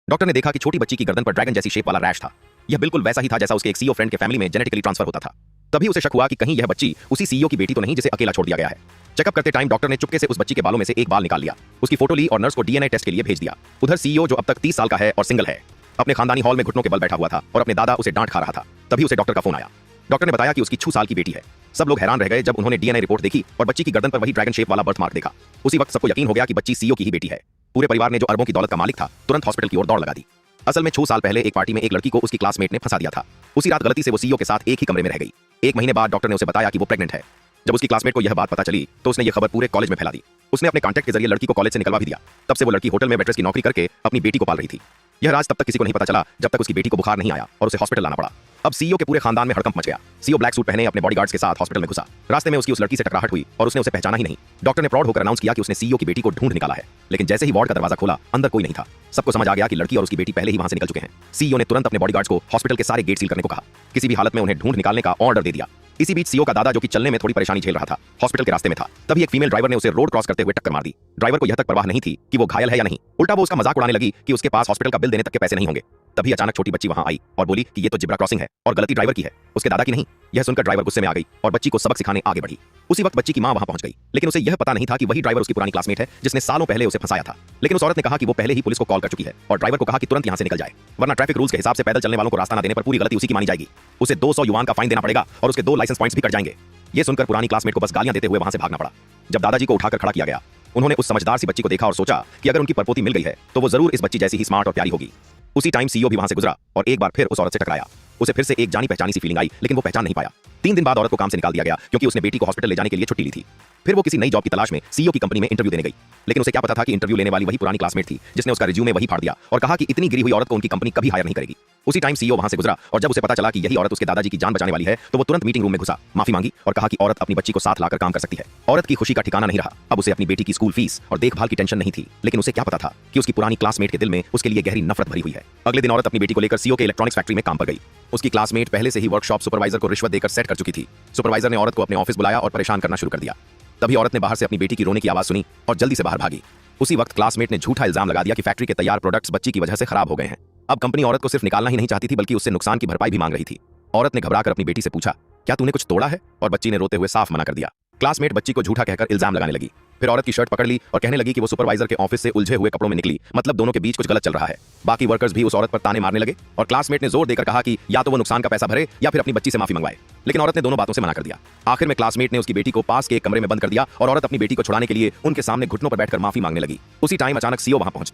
Doctor ने देखा कि छोटी बच्ची की गर्दन पर ड्रैगन जैसी शेप वाला रैश था। यह बिल्कुल वैसा ही था जैसा उसके एक सीईओ फ्रेंड के फैमिली में जेनेटिकली ट्रांसफर होता था। तभी उसे शक हुआ कि कहीं यह बच्ची उसी सीईओ की बेटी तो नहीं जिसे अकेला छोड़ दिया गया है। चेकअप करते टाइम डॉक्टर ने चुपके से उस बच्ची के बालों में से एक बाल निकाल लिया, उसकी फोटो ली और नर्स को डीएनए टेस्ट के लिए भेज दिया। उधर सीईओ जो अब तक 30 साल का है और सिंगल है, अपने खानदानी हॉल में घुटनों के बल बैठा हुआ था और अपने दादा उसे डांट खा रहा था। तभी उसे डॉक्टर का फोन आया। डॉक्टर ने बताया कि उसकी 6 साल की बेटी है। सब लोग हैरान रह गए जब उन्होंने डीएनए रिपोर्ट देखी और बच्ची की गर्दन पर वही ड्रैगन शेप वाला बर्थ मार्क देखा। उसी वक्त सबको यकीन हो गया कि बच्ची सीईओ की ही बेटी है। पूरे परिवार ने जो अरबों की दौलत का मालिक था तुरंत हॉस्पिटल की ओर दौड़ लगा दी। असल में 6 साल पहले एक पार्टी में एक लड़की को उसकी क्लासमेट ने फंसा दिया था। उसी रात गलती से वो सीईओ के साथ एक ही कमरे में रह गई। 1 महीने बाद डॉक्टर ने उसे बताया कि वो प्रेग्नेंट है। जब उसकी क्लासमेट को यह बात पता चली तो उसने यह खबर पूरे कॉलेज में फैला दी। उसने अपने कॉन्टैक्ट के जरिए लड़की को कॉलेज से निकलवा भी दिया। तब से वो लड़की होटल में वेट्रेस की नौकरी करके अपनी बेटी को पाल रही थी। यह राज तब तक किसी को नहीं पता चला जब तक उसकी बेटी को बुखार नहीं आया और उसे हॉस्पिटल लाना पड़ा। अब सीईओ के पूरे खानदान में हड़कंप मच गया। सीईओ ब्लैक सूट पहने अपने बॉडीगार्ड्स के साथ हॉस्पिटल में घुसा। रास्ते में उसकी उस लड़की से टकराहट हुई और उसने उसे पहचाना ही नहीं। डॉक्टर ने प्राउड होकर अनाउंस किया कि उसने सीईओ की बेटी को ढूंढ निकाला है। लेकिन जैसे ही वार्ड का दरवाजा खोला अंदर कोई नहीं था। सबको समझ आ गया कि लड़की और उसकी बेटी पहले ही वहां से निकल चुके हैं। सीईओ ने तुरंत अपने बॉडीगार्ड्स को हॉस्पिटल के सारे गेट सील करने को कहा। किसी भी हालत में उन्हें ढूंढ निकालने का ऑर्डर दे दिया। इसी बीच सीईओ का दादा जो कि चलने में थोड़ी परेशानी झेल रहा था हॉस्पिटल के रास्ते में था। तभी एक फीमेल ड्राइवर ने उसे रोड क्रॉस करते हुए टक्कर मार दी। ड्राइवर को यह तक परवाह नहीं थी कि वो घायल है या नहीं, उल्टा वो उसका मजाक उड़ाने लगी कि उसके पास हॉस्पिटल का बिल देने तक के पैसे नहीं होंगे। तभी अचानक छोटी बच्ची वहां आई और बोली कि ये तो जिब्रा क्रॉसिंग है और गलती ड्राइवर की है, उसके दादा की नहीं। यह सुनकर ड्राइवर गुस्से में आ गई और बच्ची को सबक सिखाने आगे बढ़ी। उसी वक्त बच्ची की मां वहां पहुंच गई, लेकिन उसे यह पता नहीं था कि वही ड्राइवर उसकी पुरानी क्लासमेट है जिसने सालों पहले उसे फंसाया था। लेकिन उस औरत ने कहा कि वो पहले ही पुलिस को कॉल कर चुकी है और ड्राइवर को कहा कि तुरंत यहां से निकल जाए, वरना ट्रैफिक रूल्स के हिसाब से पैदल चलने वालों को रास्ता न देने पर पूरी गलती उसी की मानी जाएगी। उसे 200 युआन का फाइन देना पड़ेगा और उसके 2 लाइसेंस पॉइंट्स भी कट जाएंगे। ये सुनकर पुरानी क्लासमेट को बस गालियां देते हुए वहां से भागना पड़ा। जब दादाजी को उठाकर खड़ा किया गया, उन्होंने उस समझदार सी बच्ची को देखा और सोचा कि अगर उनकी परपोती मिल गई है तो वो जरूर इस बच्ची जैसी ही स्मार्ट और प्यारी होगी। उसी टाइम सीईओ भी वहां से गुजरा और एक बार फिर उस औरत से टकराया। उसे फिर से एक जानी पहचानी सी फीलिंग आई, लेकिन वो पहचान नहीं पाया। 3 दिन बाद औरत को काम से निकाल दिया गया क्योंकि उसने बेटी को हॉस्पिटल ले जाने के लिए छुट्टी ली थी। फिर वो किसी नई जॉब की तलाश में सीईओ की कंपनी में इंटरव्यू देने गई। लेकिन उसे क्या पता था कि इंटरव्यू लेने वाली वही पुरानी क्लासमेट थी जिसने उसका रिज्यूमे वही फाड़ दिया और कहा कि इतनी गिरी हुई औरत को उनकी कंपनी कभी हायर नहीं करेगी। उसी टाइम सीईओ वहां से गुजरा और जब उसे पता चला कि यही औरत उसके दादाजी की जान बचाने वाली है तो वो तुरंत मीटिंग रूम में घुसा, माफी मांगी और कहा कि औरत अपनी बच्ची को साथ लाकर काम कर सकती है। औरत की खुशी का ठिकाना नहीं रहा। अब उसे अपनी बेटी की स्कूल फीस और देखभाल की टेंशन नहीं थी, लेकिन उसे क्या पता था कि उसकी पुरानी क्लासमेट के दिल में उसके लिए गहरी नफरत भरी हुई है। अगले दिन औरत अपनी बेटी को लेकर सीईओ के इलेक्ट्रॉनिक्स फैक्ट्री में काम पर गई। उसकी क्लासमेट पहले से ही वर्कशॉप सुपरवाइजर को रिश्वत देकर सेट कर चुकी थी। सुपरवाइजर ने औरत को अपने ऑफिस बुलाया और परेशान करना शुरू कर दिया। तभी औरत ने बाहर से अपनी बेटी की रोने की आवाज सुनी और जल्दी से बाहर भागी। उसी वक्त क्लासमेट ने झूठा इल्जाम लगा दिया कि फैक्ट्री के तैयार प्रोडक्ट्स बच्ची की वजह से खराब हो गए हैं। अब कंपनी औरत को सिर्फ निकालना ही नहीं चाहती थी बल्कि उससे नुकसान की भरपाई भी मांग रही थी। औरत ने घबराकर अपनी बेटी से पूछा, क्या तूने कुछ तोड़ा है? और बच्ची ने रोते हुए साफ मना कर दिया। क्लासमेट बच्ची को झूठा कहकर इल्जाम लगाने लगी। फिर औरत की शर्ट पकड़ ली और कहने लगी कि वो सुपरवाइजर के ऑफिस से उलझे हुए कपड़ों में निकली, मतलब दोनों के बीच कुछ गलत चल रहा है। बाकी वर्कर्स भी उस औरत पर ताने मारने लगे और क्लासमेट ने जोर देकर कहा कि या तो वो नुकसान का पैसा भरे या फिर अपनी बच्ची से माफी मंगवाए। लेकिन औरत ने दोनों बातों से मना कर दिया। आखिर में क्लासमेट ने उसकी बेटी को पास के एक कमरे में बंद कर दिया और औरत अपनी बेटी को छुड़ाने के लिए उनके सामने घुटनों पर बैठकर माफी मांगने लगी। उसी टाइम अचानक सीईओ वहां पहुंच